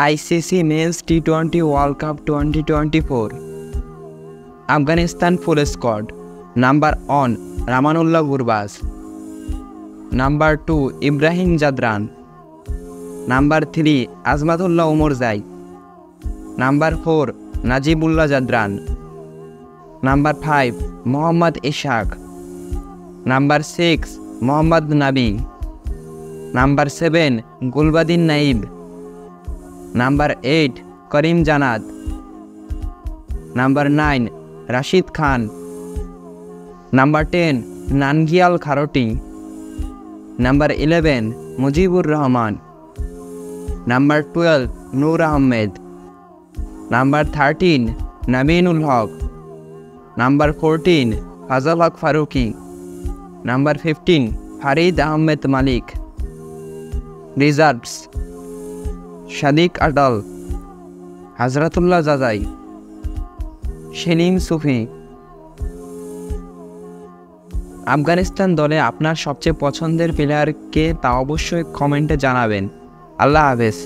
ICC men's টি-20 world cup 2024। Afghanistan full squad. Number 1 Rahmanullah Gurbaz, number 2 Ibrahim Zadran, number 3 Azmatullah Omarzai, number 4 Najibullah Zadran, number 5 Mohammad Ishaq, number 6 Mohammad Nabi, number 7 Gulbadin Naib, number 8 Karim Janat, number 9 Rashid Khan, number 10 Nangeyalia Kharoti, number 11 Mujibur Rahman, number 12 Noor Ahmad, number 13 Naveenul Haq, number 14 Fazal Haq Farooqi, number 15 Farid Ahmed মালিক। Reserves: Sadiq Atal, হাজরাতুল্লাহ জাজাই, Selim সুফি। আফগানিস্তান দলে আপনার সবচেয়ে পছন্দের player কে তা অবশ্যই কমেন্টে জানাবেন। আল্লাহ হাফেজ।